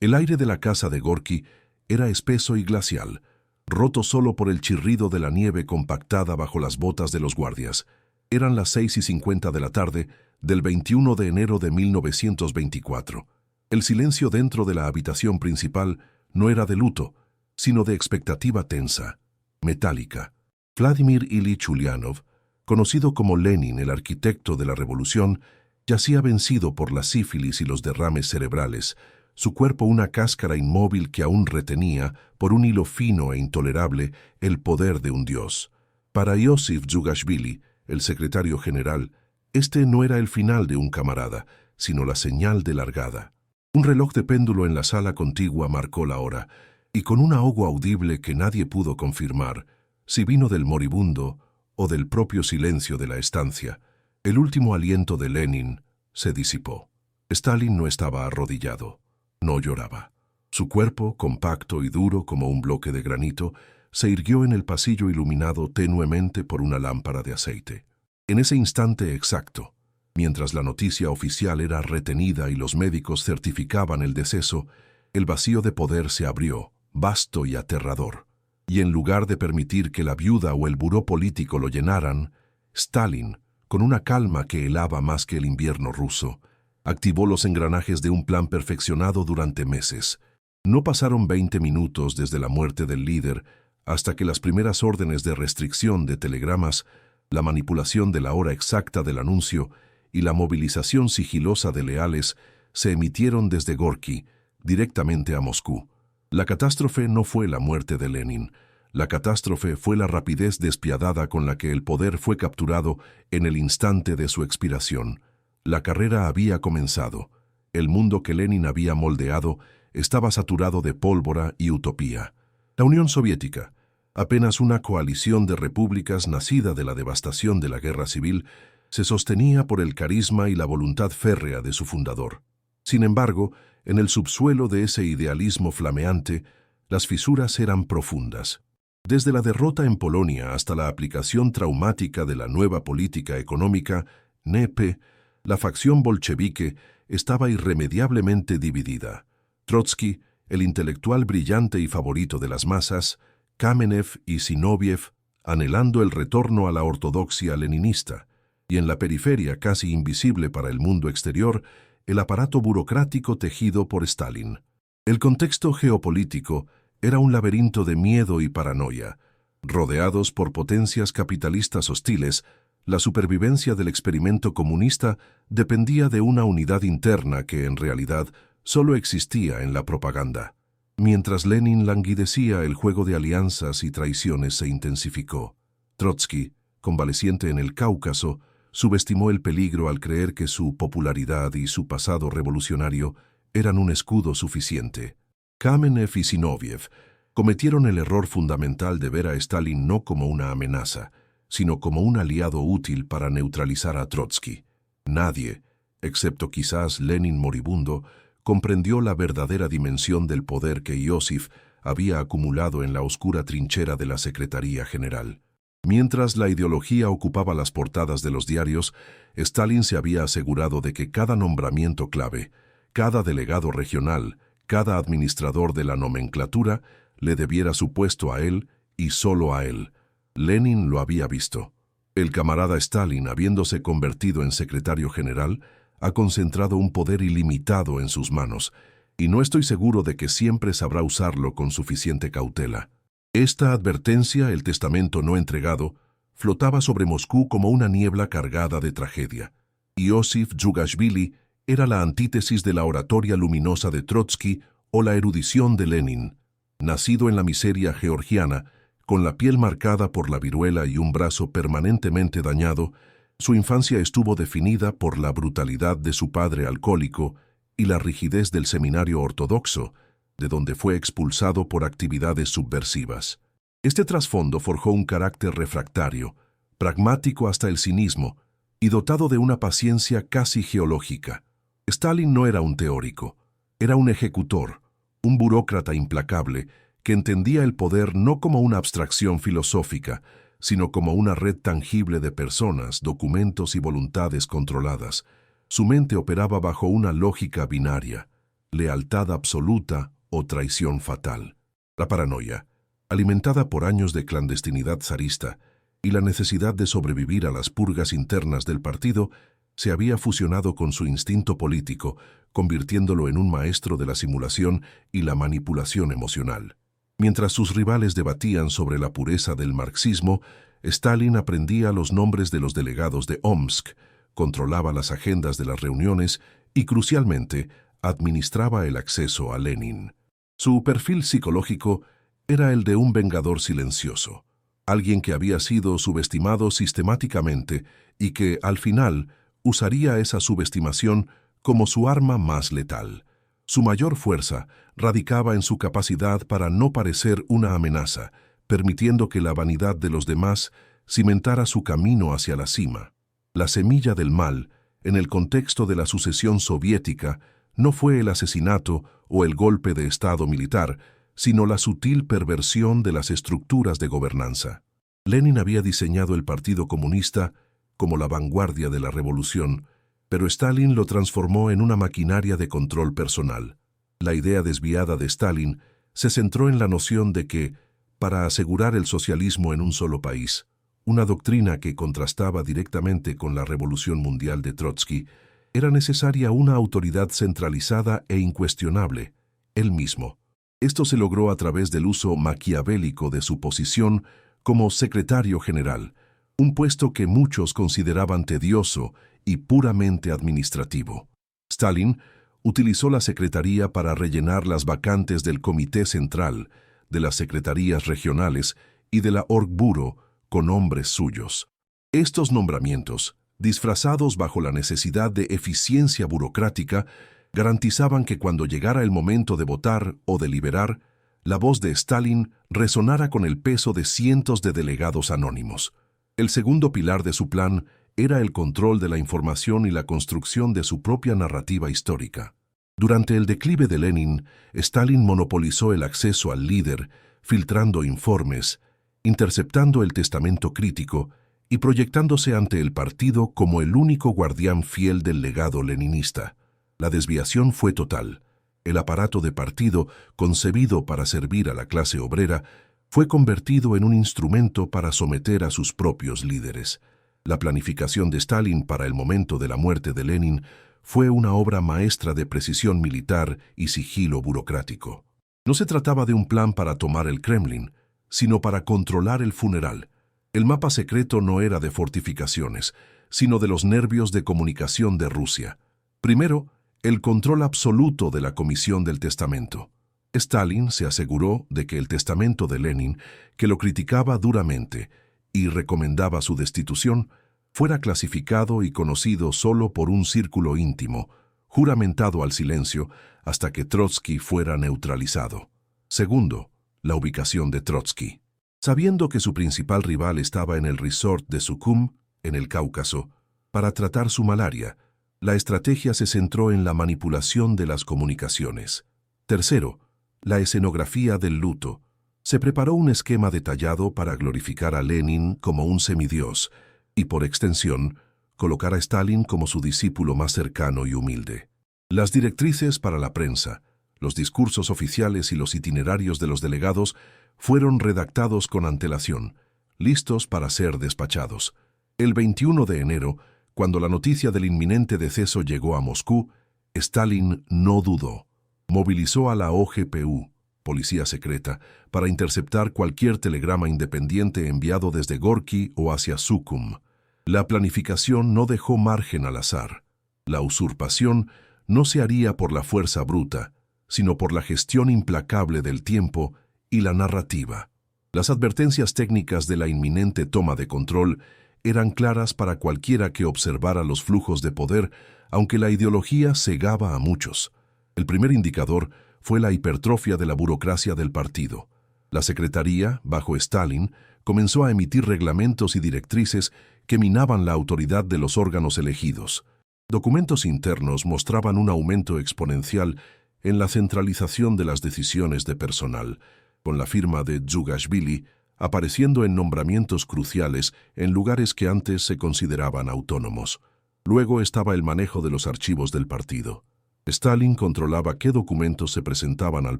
El aire de la casa de Gorky era espeso y glacial, roto solo por el chirrido de la nieve compactada bajo las botas de los guardias. Eran las 6:50 de la tarde del 21 de enero de 1924. El silencio dentro de la habitación principal no era de luto, sino de expectativa tensa, metálica. Vladimir Ilich Ulyanov, conocido como Lenin, el arquitecto de la revolución, yacía vencido por la sífilis y los derrames cerebrales, su cuerpo una cáscara inmóvil que aún retenía, por un hilo fino e intolerable, el poder de un dios. Para Iosif Djugashvili, el secretario general, este no era el final de un camarada, sino la señal de largada. Un reloj de péndulo en la sala contigua marcó la hora, y con un ahogo audible que nadie pudo confirmar, si vino del moribundo o del propio silencio de la estancia, el último aliento de Lenin se disipó. Stalin no estaba arrodillado, no lloraba. Su cuerpo, compacto y duro como un bloque de granito, se irguió en el pasillo iluminado tenuemente por una lámpara de aceite. En ese instante exacto, mientras la noticia oficial era retenida y los médicos certificaban el deceso, el vacío de poder se abrió, vasto y aterrador. Y en lugar de permitir que la viuda o el buró político lo llenaran, Stalin, con una calma que helaba más que el invierno ruso, activó los engranajes de un plan perfeccionado durante meses. No pasaron 20 minutos desde la muerte del líder hasta que las primeras órdenes de restricción de telegramas, la manipulación de la hora exacta del anuncio y la movilización sigilosa de leales se emitieron desde Gorky directamente a Moscú. La catástrofe no fue la muerte de Lenin. La catástrofe fue la rapidez despiadada con la que el poder fue capturado en el instante de su expiración. La carrera había comenzado. El mundo que Lenin había moldeado estaba saturado de pólvora y utopía. La Unión Soviética, apenas una coalición de repúblicas nacida de la devastación de la guerra civil, se sostenía por el carisma y la voluntad férrea de su fundador. Sin embargo, en el subsuelo de ese idealismo flameante, las fisuras eran profundas. Desde la derrota en Polonia hasta la aplicación traumática de la nueva política económica, NEP, la facción bolchevique estaba irremediablemente dividida. Trotsky, el intelectual brillante y favorito de las masas, Kamenev y Zinoviev, anhelando el retorno a la ortodoxia leninista, y en la periferia casi invisible para el mundo exterior, el aparato burocrático tejido por Stalin. El contexto geopolítico era un laberinto de miedo y paranoia. Rodeados por potencias capitalistas hostiles, la supervivencia del experimento comunista dependía de una unidad interna que, en realidad, solo existía en la propaganda. Mientras Lenin languidecía, el juego de alianzas y traiciones se intensificó. Trotsky, convaleciente en el Cáucaso, subestimó el peligro al creer que su popularidad y su pasado revolucionario eran un escudo suficiente. Kamenev y Zinoviev cometieron el error fundamental de ver a Stalin no como una amenaza, sino como un aliado útil para neutralizar a Trotsky. Nadie, excepto quizás Lenin moribundo, comprendió la verdadera dimensión del poder que Iosif había acumulado en la oscura trinchera de la Secretaría General. Mientras la ideología ocupaba las portadas de los diarios, Stalin se había asegurado de que cada nombramiento clave, cada delegado regional, cada administrador de la nomenclatura, le debiera su puesto a él y solo a él. Lenin lo había visto. El camarada Stalin, habiéndose convertido en secretario general, ha concentrado un poder ilimitado en sus manos, y no estoy seguro de que siempre sabrá usarlo con suficiente cautela. Esta advertencia, el testamento no entregado, flotaba sobre Moscú como una niebla cargada de tragedia. Iosif Djugashvili era la antítesis de la oratoria luminosa de Trotsky o la erudición de Lenin. Nacido en la miseria georgiana, con la piel marcada por la viruela y un brazo permanentemente dañado, su infancia estuvo definida por la brutalidad de su padre alcohólico y la rigidez del seminario ortodoxo, de donde fue expulsado por actividades subversivas. Este trasfondo forjó un carácter refractario, pragmático hasta el cinismo y dotado de una paciencia casi geológica. Stalin no era un teórico, era un ejecutor, un burócrata implacable que entendía el poder no como una abstracción filosófica, sino como una red tangible de personas, documentos y voluntades controladas. Su mente operaba bajo una lógica binaria. lealtad absoluta o traición fatal. La paranoia, alimentada por años de clandestinidad zarista y la necesidad de sobrevivir a las purgas internas del partido, se había fusionado con su instinto político, convirtiéndolo en un maestro de la simulación y la manipulación emocional. Mientras sus rivales debatían sobre la pureza del marxismo, Stalin aprendía los nombres de los delegados de Omsk, controlaba las agendas de las reuniones y, crucialmente, administraba el acceso a Lenin. Su perfil psicológico era el de un vengador silencioso, alguien que había sido subestimado sistemáticamente y que, al final, usaría esa subestimación como su arma más letal. Su mayor fuerza radicaba en su capacidad para no parecer una amenaza, permitiendo que la vanidad de los demás cimentara su camino hacia la cima. La semilla del mal, en el contexto de la sucesión soviética, no fue el asesinato o el golpe de estado militar, sino la sutil perversión de las estructuras de gobernanza. Lenin había diseñado el Partido Comunista como la vanguardia de la revolución, pero Stalin lo transformó en una maquinaria de control personal. La idea desviada de Stalin se centró en la noción de que, para asegurar el socialismo en un solo país, una doctrina que contrastaba directamente con la Revolución Mundial de Trotsky, era necesaria una autoridad centralizada e incuestionable, él mismo. Esto se logró a través del uso maquiavélico de su posición como secretario general, un puesto que muchos consideraban tedioso y puramente administrativo. Stalin utilizó la secretaría para rellenar las vacantes del Comité Central, de las secretarías regionales y de la Orgburo con hombres suyos. Estos nombramientos, disfrazados bajo la necesidad de eficiencia burocrática, garantizaban que cuando llegara el momento de votar o deliberar, la voz de Stalin resonara con el peso de cientos de delegados anónimos. El segundo pilar de su plan era el control de la información y la construcción de su propia narrativa histórica. Durante el declive de Lenin, Stalin monopolizó el acceso al líder, filtrando informes, interceptando el testamento crítico y proyectándose ante el partido como el único guardián fiel del legado leninista. La desviación fue total. El aparato de partido, concebido para servir a la clase obrera, fue convertido en un instrumento para someter a sus propios líderes. La planificación de Stalin para el momento de la muerte de Lenin fue una obra maestra de precisión militar y sigilo burocrático. No se trataba de un plan para tomar el Kremlin, sino para controlar el funeral. El mapa secreto no era de fortificaciones, sino de los nervios de comunicación de Rusia. Primero, el control absoluto de la Comisión del Testamento. Stalin se aseguró de que el testamento de Lenin, que lo criticaba duramente y recomendaba su destitución, fuera clasificado y conocido solo por un círculo íntimo, juramentado al silencio hasta que Trotsky fuera neutralizado. Segundo, la ubicación de Trotsky. Sabiendo que su principal rival estaba en el resort de Sukkum, en el Cáucaso, para tratar su malaria, la estrategia se centró en la manipulación de las comunicaciones. Tercero, la escenografía del luto. Se preparó un esquema detallado para glorificar a Lenin como un semidios y, por extensión, colocar a Stalin como su discípulo más cercano y humilde. Las directrices para la prensa, los discursos oficiales y los itinerarios de los delegados fueron redactados con antelación, listos para ser despachados. El 21 de enero, cuando la noticia del inminente deceso llegó a Moscú, Stalin no dudó. Movilizó a la OGPU, policía secreta, para interceptar cualquier telegrama independiente enviado desde Gorki o hacia Sukkum. La planificación no dejó margen al azar. La usurpación no se haría por la fuerza bruta, sino por la gestión implacable del tiempo y la narrativa. Las advertencias técnicas de la inminente toma de control eran claras para cualquiera que observara los flujos de poder, aunque la ideología cegaba a muchos. El primer indicador fue la hipertrofia de la burocracia del partido. La secretaría, bajo Stalin, comenzó a emitir reglamentos y directrices que minaban la autoridad de los órganos elegidos. Documentos internos mostraban un aumento exponencial en la centralización de las decisiones de personal, con la firma de Djugashvili apareciendo en nombramientos cruciales en lugares que antes se consideraban autónomos. Luego estaba el manejo de los archivos del partido. Stalin controlaba qué documentos se presentaban al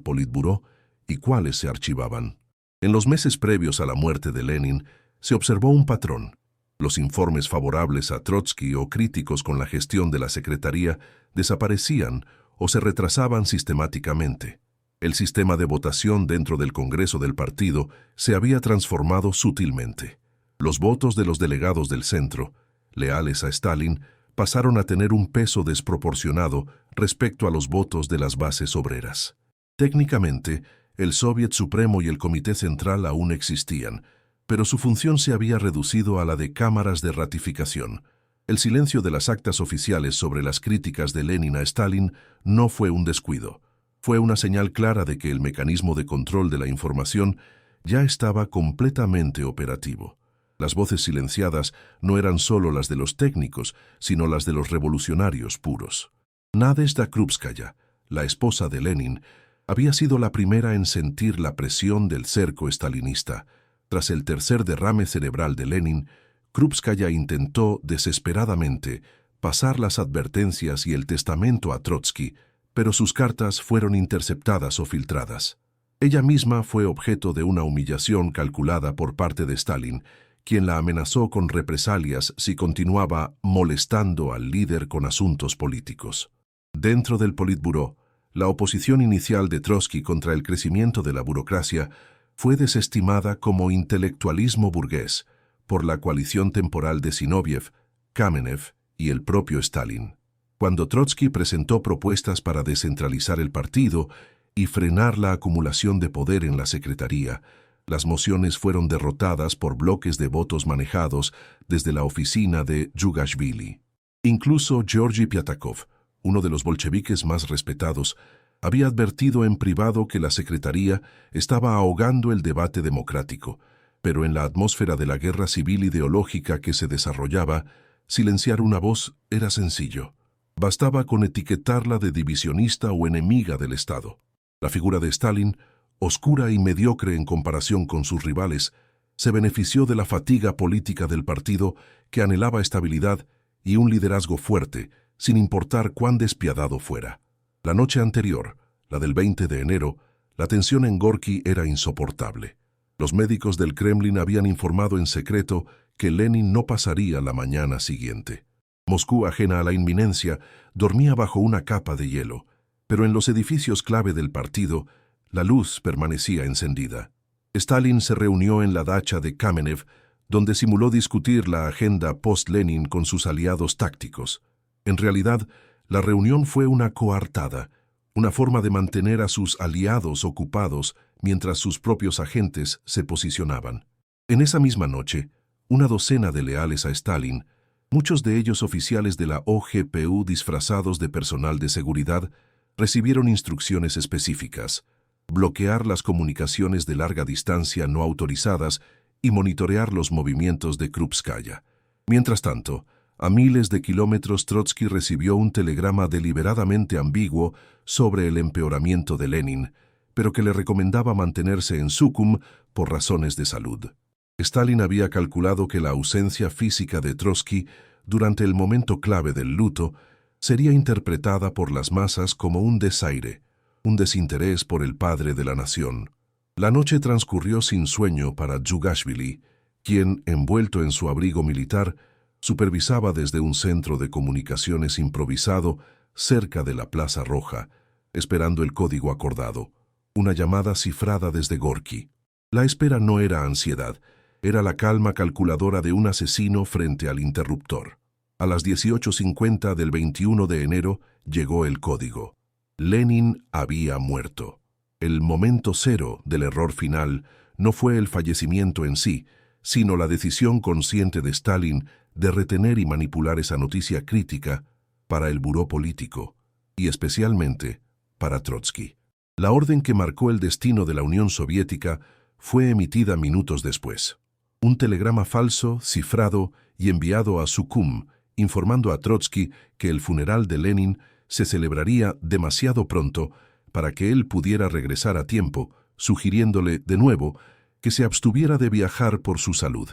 Politburó y cuáles se archivaban. En los meses previos a la muerte de Lenin, se observó un patrón. Los informes favorables a Trotsky o críticos con la gestión de la Secretaría desaparecían o se retrasaban sistemáticamente. El sistema de votación dentro del Congreso del partido se había transformado sutilmente. Los votos de los delegados del centro, leales a Stalin, pasaron a tener un peso desproporcionado respecto a los votos de las bases obreras. Técnicamente, el Soviet Supremo y el Comité Central aún existían, pero su función se había reducido a la de cámaras de ratificación. El silencio de las actas oficiales sobre las críticas de Lenin a Stalin no fue un descuido. Fue una señal clara de que el mecanismo de control de la información ya estaba completamente operativo. Las voces silenciadas no eran solo las de los técnicos, sino las de los revolucionarios puros. Nadezhda Krupskaya, la esposa de Lenin, había sido la primera en sentir la presión del cerco estalinista. Tras el tercer derrame cerebral de Lenin, Krupskaya intentó desesperadamente pasar las advertencias y el testamento a Trotsky, pero sus cartas fueron interceptadas o filtradas. Ella misma fue objeto de una humillación calculada por parte de Stalin, quien la amenazó con represalias si continuaba molestando al líder con asuntos políticos. Dentro del Politburó, la oposición inicial de Trotsky contra el crecimiento de la burocracia fue desestimada como intelectualismo burgués por la coalición temporal de Zinoviev, Kamenev y el propio Stalin. Cuando Trotsky presentó propuestas para descentralizar el partido y frenar la acumulación de poder en la Secretaría, las mociones fueron derrotadas por bloques de votos manejados desde la oficina de Djugashvili. Incluso Georgy Pyatakov, uno de los bolcheviques más respetados, había advertido en privado que la Secretaría estaba ahogando el debate democrático, pero en la atmósfera de la guerra civil ideológica que se desarrollaba, silenciar una voz era sencillo. Bastaba con etiquetarla de divisionista o enemiga del Estado. La figura de Stalin, oscura y mediocre en comparación con sus rivales, se benefició de la fatiga política del partido que anhelaba estabilidad y un liderazgo fuerte, sin importar cuán despiadado fuera. La noche anterior, la del 20 de enero, la tensión en Gorki era insoportable. Los médicos del Kremlin habían informado en secreto que Lenin no pasaría la mañana siguiente. Moscú, ajena a la inminencia, dormía bajo una capa de hielo, pero en los edificios clave del partido, la luz permanecía encendida. Stalin se reunió en la dacha de Kamenev, donde simuló discutir la agenda post-Lenin con sus aliados tácticos. En realidad, la reunión fue una coartada, una forma de mantener a sus aliados ocupados mientras sus propios agentes se posicionaban. En esa misma noche, una docena de leales a Stalin, muchos de ellos oficiales de la OGPU disfrazados de personal de seguridad, recibieron instrucciones específicas: bloquear las comunicaciones de larga distancia no autorizadas y monitorear los movimientos de Krupskaya. Mientras tanto, a miles de kilómetros Trotsky recibió un telegrama deliberadamente ambiguo sobre el empeoramiento de Lenin, pero que le recomendaba mantenerse en Sukkum por razones de salud. Stalin había calculado que la ausencia física de Trotsky durante el momento clave del luto sería interpretada por las masas como un desaire, un desinterés por el padre de la nación. La noche transcurrió sin sueño para Djugashvili, quien, envuelto en su abrigo militar, supervisaba desde un centro de comunicaciones improvisado cerca de la Plaza Roja, esperando el código acordado, una llamada cifrada desde Gorki. La espera no era ansiedad, era la calma calculadora de un asesino frente al interruptor. A las 18:50 del 21 de enero llegó el código. Lenin había muerto. El momento cero del error final no fue el fallecimiento en sí, sino la decisión consciente de Stalin de retener y manipular esa noticia crítica para el buró político, y especialmente para Trotsky. La orden que marcó el destino de la Unión Soviética fue emitida minutos después. Un telegrama falso, cifrado y enviado a Sukkum, informando a Trotsky que el funeral de Lenin se celebraría demasiado pronto para que él pudiera regresar a tiempo, sugiriéndole, de nuevo, que se abstuviera de viajar por su salud.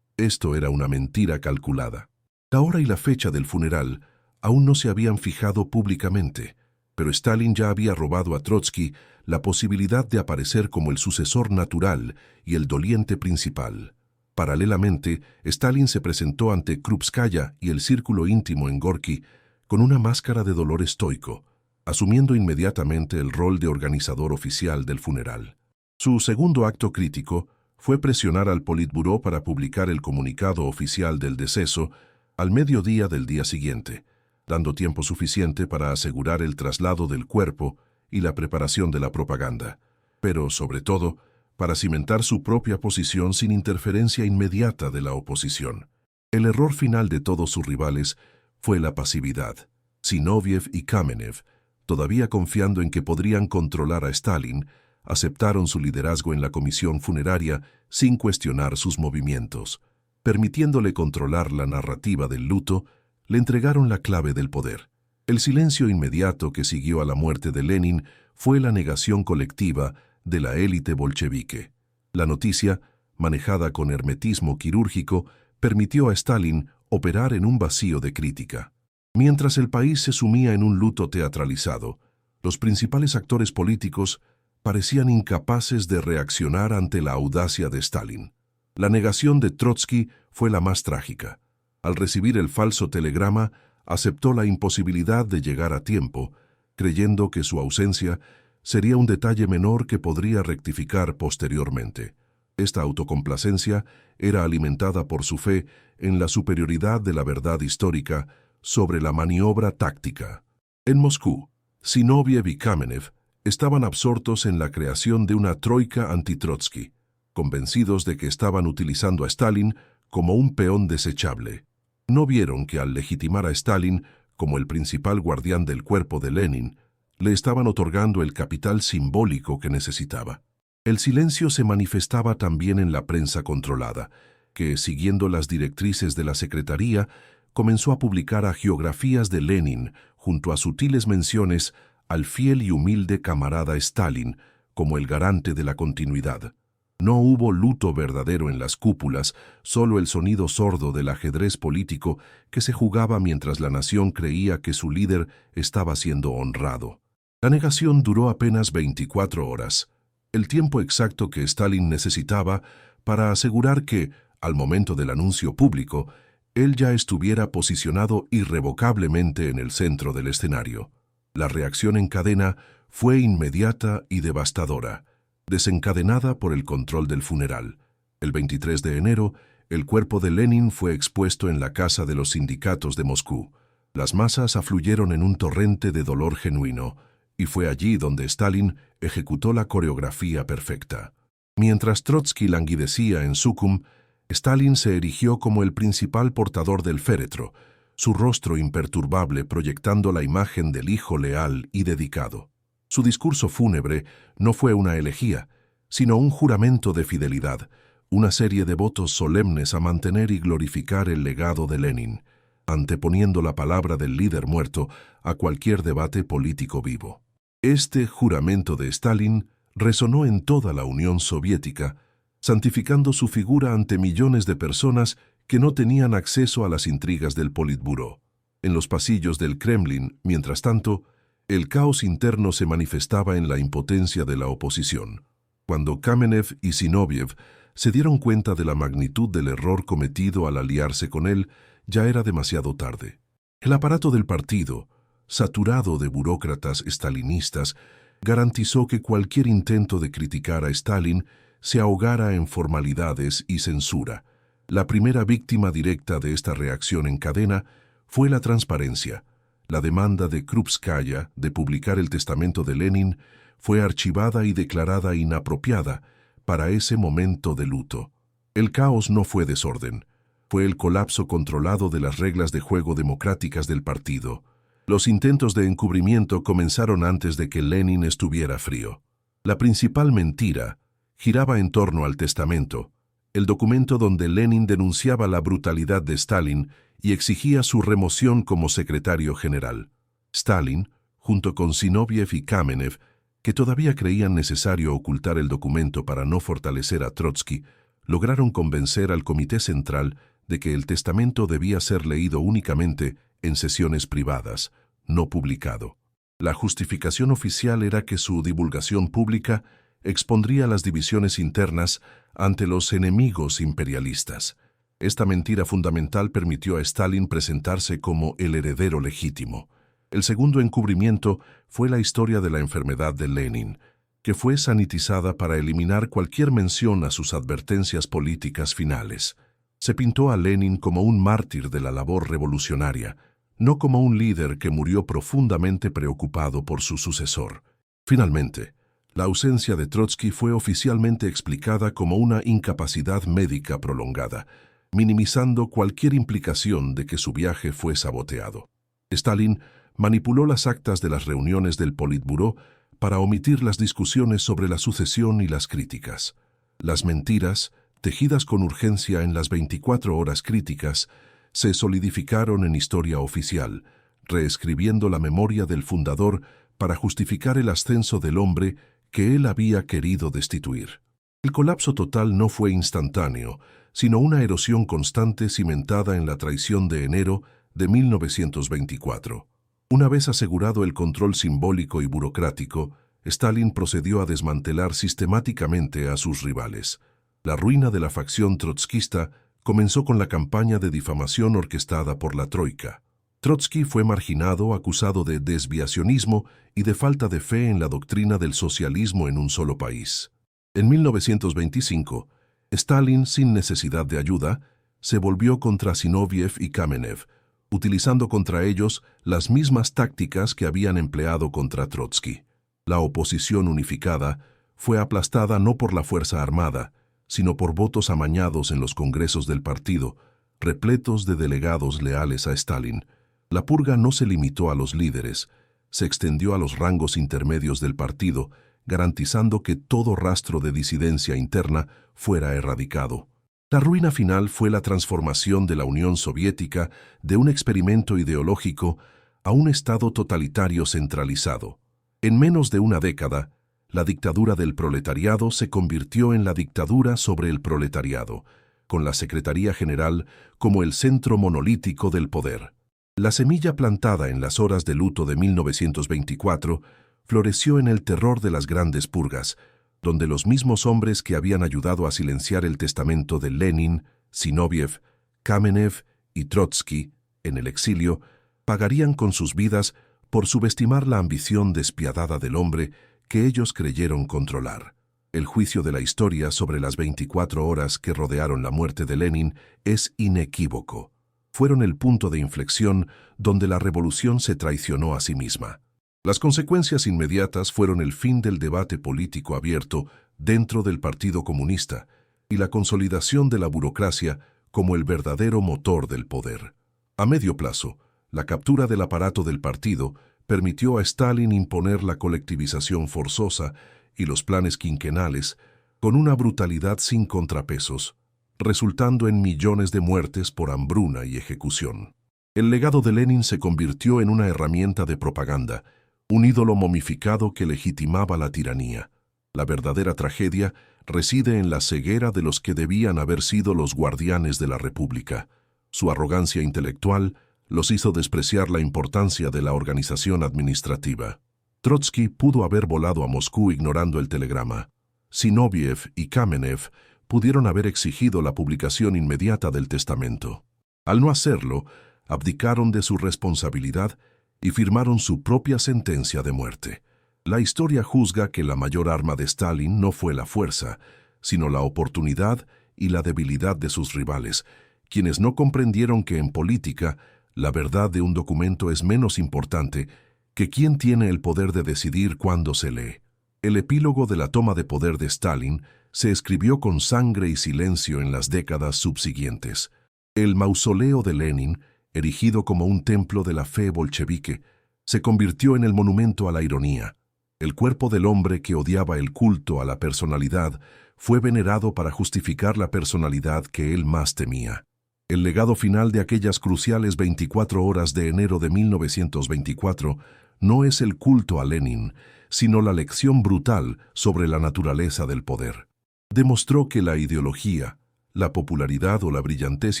Esto era una mentira calculada. La hora y la fecha del funeral aún no se habían fijado públicamente, Pero Stalin ya había robado a Trotsky la posibilidad de aparecer como el sucesor natural y el doliente principal. Paralelamente, Stalin se presentó ante Krupskaya y el círculo íntimo en Gorki con una máscara de dolor estoico, asumiendo inmediatamente el rol de organizador oficial del funeral. Su segundo acto crítico fue presionar al Politburó para publicar el comunicado oficial del deceso al mediodía del día siguiente, dando tiempo suficiente para asegurar el traslado del cuerpo y la preparación de la propaganda, pero, sobre todo, para cimentar su propia posición sin interferencia inmediata de la oposición. El error final de todos sus rivales fue la pasividad. Zinoviev y Kamenev, todavía confiando en que podrían controlar a Stalin, aceptaron su liderazgo en la comisión funeraria sin cuestionar sus movimientos. Permitiéndole controlar la narrativa del luto, le entregaron la clave del poder. El silencio inmediato que siguió a la muerte de Lenin fue la negación colectiva de la élite bolchevique. La noticia, manejada con hermetismo quirúrgico, permitió a Stalin operar en un vacío de crítica. Mientras el país se sumía en un luto teatralizado, los principales actores políticos parecían incapaces de reaccionar ante la audacia de Stalin. La negación de Trotsky fue la más trágica. Al recibir el falso telegrama, aceptó la imposibilidad de llegar a tiempo, creyendo que su ausencia sería un detalle menor que podría rectificar posteriormente. Esta autocomplacencia era alimentada por su fe en la superioridad de la verdad histórica sobre la maniobra táctica. En Moscú, Zinoviev y Kamenev estaban absortos en la creación de una troika anti-Trotsky, convencidos de que estaban utilizando a Stalin como un peón desechable. No vieron que al legitimar a Stalin como el principal guardián del cuerpo de Lenin, le estaban otorgando el capital simbólico que necesitaba. El silencio se manifestaba también en la prensa controlada, que, siguiendo las directrices de la Secretaría, comenzó a publicar hagiografías de Lenin junto a sutiles menciones al fiel y humilde camarada Stalin como el garante de la continuidad. No hubo luto verdadero en las cúpulas, solo el sonido sordo del ajedrez político que se jugaba mientras la nación creía que su líder estaba siendo honrado. La negación duró apenas 24 horas, el tiempo exacto que Stalin necesitaba para asegurar que, al momento del anuncio público, él ya estuviera posicionado irrevocablemente en el centro del escenario. La reacción en cadena fue inmediata y devastadora, desencadenada por el control del funeral. El 23 de enero, el cuerpo de Lenin fue expuesto en la casa de los sindicatos de Moscú. Las masas afluyeron en un torrente de dolor genuino, y fue allí donde Stalin ejecutó la coreografía perfecta. Mientras Trotsky languidecía en Sukkum, Stalin se erigió como el principal portador del féretro, su rostro imperturbable proyectando la imagen del hijo leal y dedicado. Su discurso fúnebre no fue una elegía, sino un juramento de fidelidad, una serie de votos solemnes a mantener y glorificar el legado de Lenin, anteponiendo la palabra del líder muerto a cualquier debate político vivo. Este juramento de Stalin resonó en toda la Unión Soviética, santificando su figura ante millones de personas que no tenían acceso a las intrigas del Politburó. En los pasillos del Kremlin, mientras tanto, el caos interno se manifestaba en la impotencia de la oposición. Cuando Kamenev y Zinoviev se dieron cuenta de la magnitud del error cometido al aliarse con él, ya era demasiado tarde. El aparato del partido, saturado de burócratas estalinistas, garantizó que cualquier intento de criticar a Stalin se ahogara en formalidades y censura. La primera víctima directa de esta reacción en cadena fue la transparencia. La demanda de Krupskaya de publicar el testamento de Lenin fue archivada y declarada inapropiada para ese momento de luto. El caos no fue desorden, fue el colapso controlado de las reglas de juego democráticas del partido. Los intentos de encubrimiento comenzaron antes de que Lenin estuviera frío. La principal mentira giraba en torno al testamento, el documento donde Lenin denunciaba la brutalidad de Stalin y exigía su remoción como secretario general. Stalin, junto con Zinoviev y Kamenev, que todavía creían necesario ocultar el documento para no fortalecer a Trotsky, lograron convencer al Comité Central de que el testamento debía ser leído únicamente en sesiones privadas, no publicado. La justificación oficial era que su divulgación pública expondría las divisiones internas ante los enemigos imperialistas. Esta mentira fundamental permitió a Stalin presentarse como el heredero legítimo. El segundo encubrimiento fue la historia de la enfermedad de Lenin, que fue sanitizada para eliminar cualquier mención a sus advertencias políticas finales. Se pintó a Lenin como un mártir de la labor revolucionaria, no como un líder que murió profundamente preocupado por su sucesor. Finalmente, la ausencia de Trotsky fue oficialmente explicada como una incapacidad médica prolongada, minimizando cualquier implicación de que su viaje fue saboteado. Stalin manipuló las actas de las reuniones del Politburó para omitir las discusiones sobre la sucesión y las críticas. Las mentiras, tejidas con urgencia en las 24 horas críticas, se solidificaron en historia oficial, reescribiendo la memoria del fundador para justificar el ascenso del hombre que él había querido destituir. El colapso total no fue instantáneo, sino una erosión constante cimentada en la traición de enero de 1924. Una vez asegurado el control simbólico y burocrático, Stalin procedió a desmantelar sistemáticamente a sus rivales. La ruina de la facción trotskista comenzó con la campaña de difamación orquestada por la Troika. Trotsky fue marginado, acusado de desviacionismo y de falta de fe en la doctrina del socialismo en un solo país. En 1925, Stalin, sin necesidad de ayuda, se volvió contra Zinoviev y Kamenev, utilizando contra ellos las mismas tácticas que habían empleado contra Trotsky. La oposición unificada fue aplastada no por la fuerza armada, sino por votos amañados en los congresos del partido, repletos de delegados leales a Stalin. La purga no se limitó a los líderes, se extendió a los rangos intermedios del partido, garantizando que todo rastro de disidencia interna fuera erradicado. La ruina final fue la transformación de la Unión Soviética de un experimento ideológico a un Estado totalitario centralizado. En menos de una década, la dictadura del proletariado se convirtió en la dictadura sobre el proletariado, con la Secretaría General como el centro monolítico del poder. La semilla plantada en las horas de luto de 1924 floreció en el terror de las grandes purgas, donde los mismos hombres que habían ayudado a silenciar el testamento de Lenin, Zinoviev, Kamenev y Trotsky, en el exilio, pagarían con sus vidas por subestimar la ambición despiadada del hombre que ellos creyeron controlar. El juicio de la historia sobre las 24 horas que rodearon la muerte de Lenin es inequívoco. Fueron el punto de inflexión donde la revolución se traicionó a sí misma. Las consecuencias inmediatas fueron el fin del debate político abierto dentro del Partido Comunista y la consolidación de la burocracia como el verdadero motor del poder. A medio plazo, la captura del aparato del partido permitió a Stalin imponer la colectivización forzosa y los planes quinquenales con una brutalidad sin contrapesos, resultando en millones de muertes por hambruna y ejecución. El legado de Lenin se convirtió en una herramienta de propaganda, un ídolo momificado que legitimaba la tiranía. La verdadera tragedia reside en la ceguera de los que debían haber sido los guardianes de la República. Su arrogancia intelectual los hizo despreciar la importancia de la organización administrativa. Trotsky pudo haber volado a Moscú ignorando el telegrama. Zinoviev y Kamenev pudieron haber exigido la publicación inmediata del testamento. Al no hacerlo, abdicaron de su responsabilidad y firmaron su propia sentencia de muerte. La historia juzga que la mayor arma de Stalin no fue la fuerza, sino la oportunidad y la debilidad de sus rivales, quienes no comprendieron que en política la verdad de un documento es menos importante que quién tiene el poder de decidir cuándo se lee. El epílogo de la toma de poder de Stalin se escribió con sangre y silencio en las décadas subsiguientes. El mausoleo de Lenin, erigido como un templo de la fe bolchevique, se convirtió en el monumento a la ironía. El cuerpo del hombre que odiaba el culto a la personalidad fue venerado para justificar la personalidad que él más temía. El legado final de aquellas cruciales 24 horas de enero de 1924 no es el culto a Lenin, sino la lección brutal sobre la naturaleza del poder. Demostró que la ideología, la popularidad o la brillantez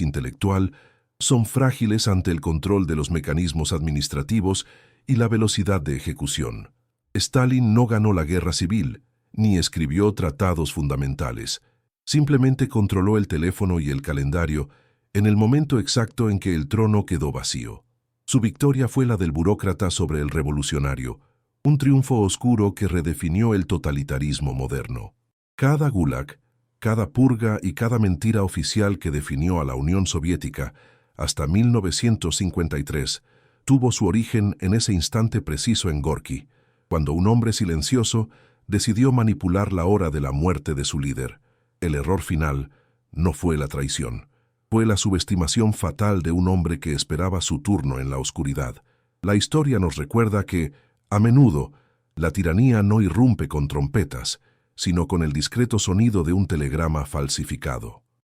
intelectual son frágiles ante el control de los mecanismos administrativos y la velocidad de ejecución. Stalin no ganó la guerra civil, ni escribió tratados fundamentales. Simplemente controló el teléfono y el calendario en el momento exacto en que el trono quedó vacío. Su victoria fue la del burócrata sobre el revolucionario, un triunfo oscuro que redefinió el totalitarismo moderno. Cada gulag, cada purga y cada mentira oficial que definió a la Unión Soviética hasta 1953 tuvo su origen en ese instante preciso en Gorki, cuando un hombre silencioso decidió manipular la hora de la muerte de su líder. El error final no fue la traición, fue la subestimación fatal de un hombre que esperaba su turno en la oscuridad. La historia nos recuerda que, a menudo, la tiranía no irrumpe con trompetas, sino con el discreto sonido de un telegrama falsificado.